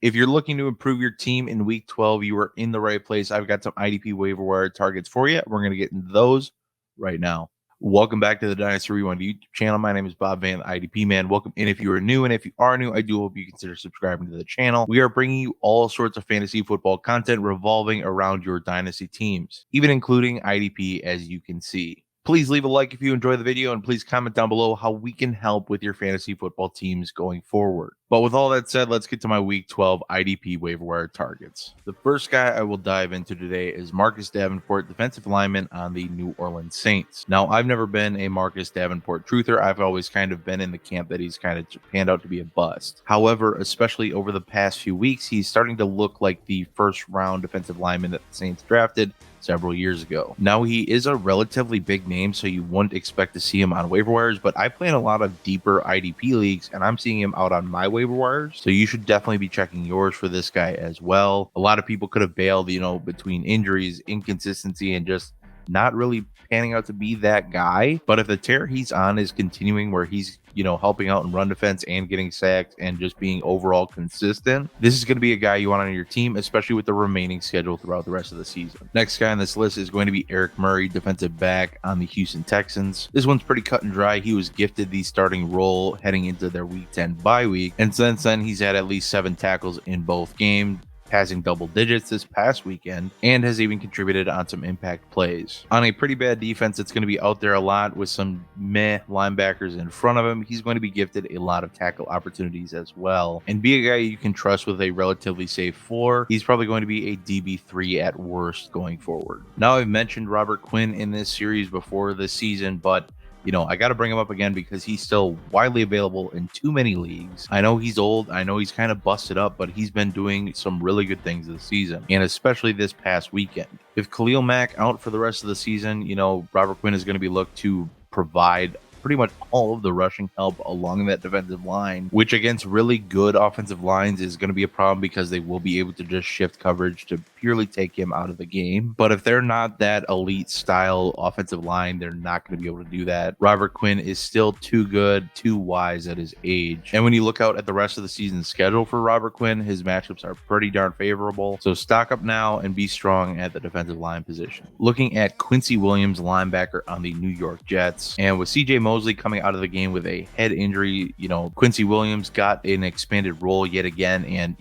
If you're looking to improve your team in week 12, you are in the right place. I've got some IDP waiver wire targets for you. We're going to get into those right now. Welcome back to the Dynasty Rewind YouTube channel. My name is Bob Van, the IDP man. Welcome in if you are new, and if you are new, I do hope you consider subscribing to the channel. We are bringing you all sorts of fantasy football content revolving around your Dynasty teams, even including IDP, as you can see. Please leave a like if you enjoy the video, and please comment down below how we can help with your fantasy football teams going forward. But with all that said, let's get to my Week 12 IDP waiver wire targets. The first guy I will dive into today is Marcus Davenport, defensive lineman on the New Orleans Saints. Now, I've never been a Marcus Davenport truther. I've always kind of been in the camp that he's kind of panned out to be a bust. However, especially over the past few weeks, he's starting to look like the first round defensive lineman that the Saints drafted several years ago. Now, he is a relatively big name, so you wouldn't expect to see him on waiver wires, but I play in a lot of deeper IDP leagues, and I'm seeing him out on my waiver wires, so you should definitely be checking yours for this guy as well. A lot of people could have bailed, between injuries, inconsistency, and just not really panning out to be that guy. But if the tear he's on is continuing, where he's helping out in run defense and getting sacked and just being overall consistent, this is going to be a guy you want on your team, especially with the remaining schedule throughout the rest of the season. Next guy on this list is going to be Eric Murray, defensive back on the Houston Texans. This one's pretty cut and dry. He was gifted the starting role heading into their week 10 bye week, and since then he's had at least 7 tackles in both games, passing double digits this past weekend, and has even contributed on some impact plays. On a pretty bad defense that's going to be out there a lot with some meh linebackers in front of him, he's going to be gifted a lot of tackle opportunities as well, and be a guy you can trust with a relatively safe floor. He's probably going to be a DB3 at worst going forward. Now, I've mentioned Robert Quinn in this series before this season, but I got to bring him up again because he's still widely available in too many leagues. I know he's old. I know he's kind of busted up, but he's been doing some really good things this season, and especially this past weekend. If Khalil Mack out for the rest of the season, Robert Quinn is going to be looked to provide pretty much all of the rushing help along that defensive line, which against really good offensive lines is going to be a problem because they will be able to just shift coverage to purely take him out of the game. But if they're not that elite style offensive line, they're not going to be able to do that. Robert Quinn is still too good, too wise at his age. And when you look out at the rest of the season's schedule for Robert Quinn, his matchups are pretty darn favorable. So stock up now and be strong at the defensive line position. Looking at Quincy Williams, linebacker on the New York Jets, and with CJ Mosley coming out of the game with a head injury, Quincy Williams got an expanded role yet again, and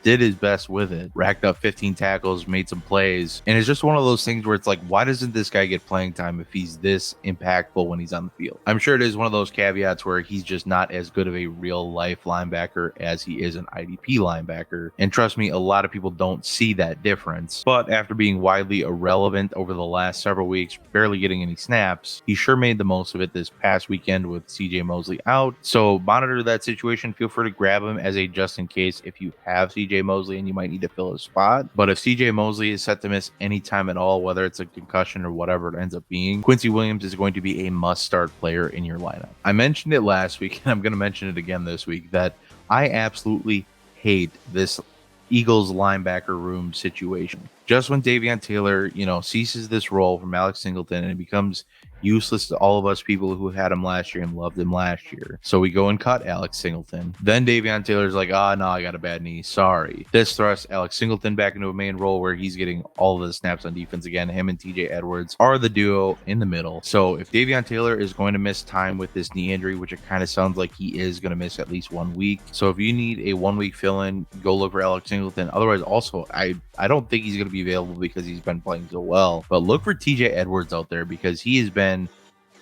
did his best with it, racked up 15 tackles, made some plays, and it's just one of those things where it's like, why doesn't this guy get playing time if he's this impactful when he's on the field? I'm sure it is one of those caveats where he's just not as good of a real life linebacker as he is an IDP linebacker, and trust me, a lot of people don't see that difference. But after being widely irrelevant over the last several weeks, barely getting any snaps, he sure made the most of it this past weekend with CJ Mosley out. So monitor that situation. Feel free to grab him as a just in case if you have CJ Mosley and you might need to fill his spot. But if CJ Mosley is set to miss any time at all, whether it's a concussion or whatever it ends up being, Quincy Williams is going to be a must-start player in your lineup. I mentioned it last week, and I'm going to mention it again this week, that I absolutely hate this Eagles linebacker room situation. Just when Davion Taylor, ceases this role from Alex Singleton and it becomes useless to all of us people who had him last year and loved him last year. So we go and cut Alex Singleton. Then Davion Taylor's like, no, I got a bad knee. Sorry. This thrusts Alex Singleton back into a main role where he's getting all of the snaps on defense again. Him and TJ Edwards are the duo in the middle. So if Davion Taylor is going to miss time with this knee injury, which it kind of sounds like he is going to miss at least 1 week. So if you need a 1 week fill-in, go look for Alex Singleton. Otherwise, also, I don't think he's going to be available because he's been playing so well. But look for TJ Edwards out there because he has been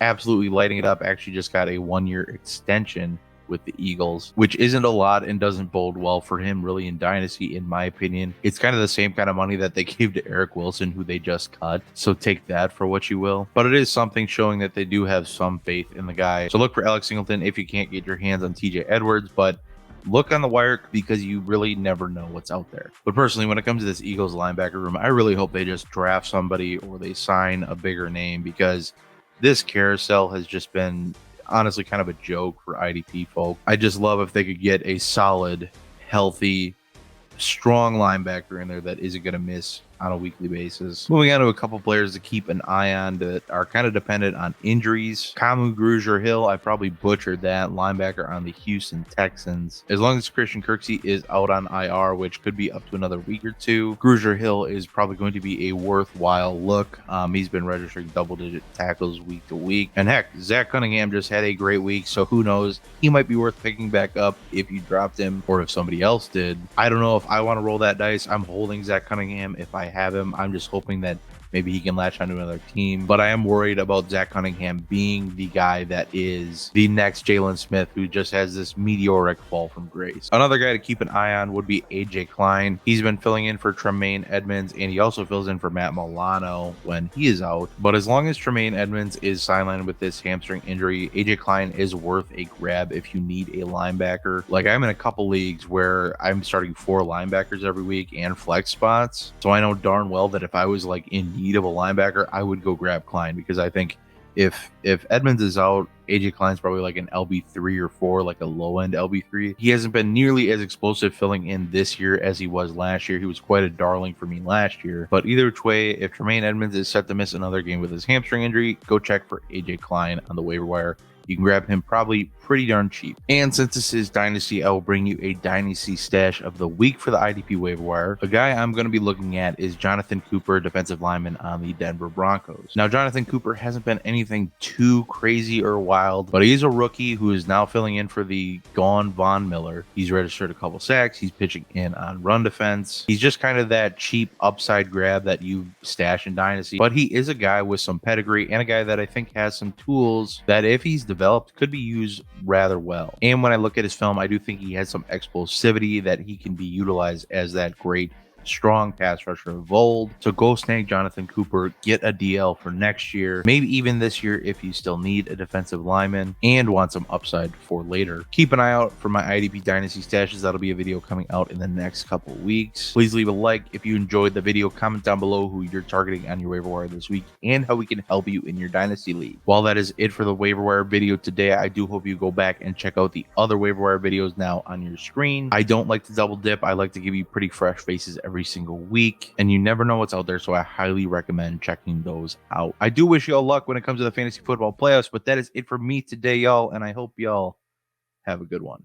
absolutely lighting it up. Actually just got a 1-year extension with the Eagles, which isn't a lot and doesn't bode well for him really in Dynasty, in my opinion. It's kind of the same kind of money that they gave to Eric Wilson, who they just cut. So take that for what you will. But it is something showing that they do have some faith in the guy. So look for Alex Singleton if you can't get your hands on TJ Edwards, but look on the wire because you really never know what's out there. But personally, when it comes to this Eagles linebacker room, I really hope they just draft somebody or they sign a bigger name, because this carousel has just been honestly kind of a joke for IDP folk. I just love if they could get a solid, healthy, strong linebacker in there that isn't going to miss on a weekly basis. Moving on to a couple players to keep an eye on that are kind of dependent on injuries. Kamu Grugier-Hill, I probably butchered that, linebacker on the Houston Texans. As long as Christian Kirksey is out on IR, which could be up to another week or two, Grugier-Hill is probably going to be a worthwhile look. He's been registering double-digit tackles week to week. And heck, Zach Cunningham just had a great week, so who knows? He might be worth picking back up if you dropped him or if somebody else did. I don't know if I want to roll that dice. I'm holding Zach Cunningham if I have him. I'm just hoping that maybe he can latch onto another team. But I am worried about Zach Cunningham being the guy that is the next Jalen Smith, who just has this meteoric fall from grace. Another guy to keep an eye on would be AJ Klein. He's been filling in for Tremaine Edmonds, and he also fills in for Matt Milano when he is out. But as long as Tremaine Edmonds is sidelined with this hamstring injury, AJ Klein is worth a grab if you need a linebacker. Like, I'm in a couple leagues where I'm starting 4 linebackers every week and flex spots. So I know darn well that if I was like in need of a linebacker, I would go grab Klein, because I think if Edmonds is out, AJ Klein's probably like an LB3 or 4, like a low end LB3. He hasn't been nearly as explosive filling in this year as he was last year. He was quite a darling for me last year. But either which way, if Tremaine Edmonds is set to miss another game with his hamstring injury, go check for AJ Klein on the waiver wire. You can grab him probably pretty darn cheap. And since this is Dynasty, I will bring you a Dynasty stash of the week for the IDP waiver wire. A guy I'm going to be looking at is Jonathan Cooper, defensive lineman on the Denver Broncos. Now, Jonathan Cooper hasn't been anything too crazy or wild, but he's a rookie who is now filling in for the gone Von Miller. He's registered a couple sacks. He's pitching in on run defense. He's just kind of that cheap upside grab that you stash in Dynasty, but he is a guy with some pedigree and a guy that I think has some tools that, if he's developed, could be used rather well. And when I look at his film, I do think he has some explosivity that he can be utilized as that great strong pass rusher of old. So go snag Jonathan Cooper, get a DL for next year, maybe even this year if you still need a defensive lineman and want some upside for later. Keep an eye out for my IDP Dynasty stashes. That'll be a video coming out in the next couple of weeks. Please leave a like if you enjoyed the video. Comment down below who you're targeting on your waiver wire this week and how we can help you in your Dynasty league. While that is it for the waiver wire video today, I do hope you go back and check out the other waiver wire videos now on your screen. I don't like to double dip. I like to give you pretty fresh faces every single week, and you never know what's out there, so I highly recommend checking those out. I do wish you all luck when it comes to the fantasy football playoffs, but that is it for me today, y'all, and I hope y'all have a good one.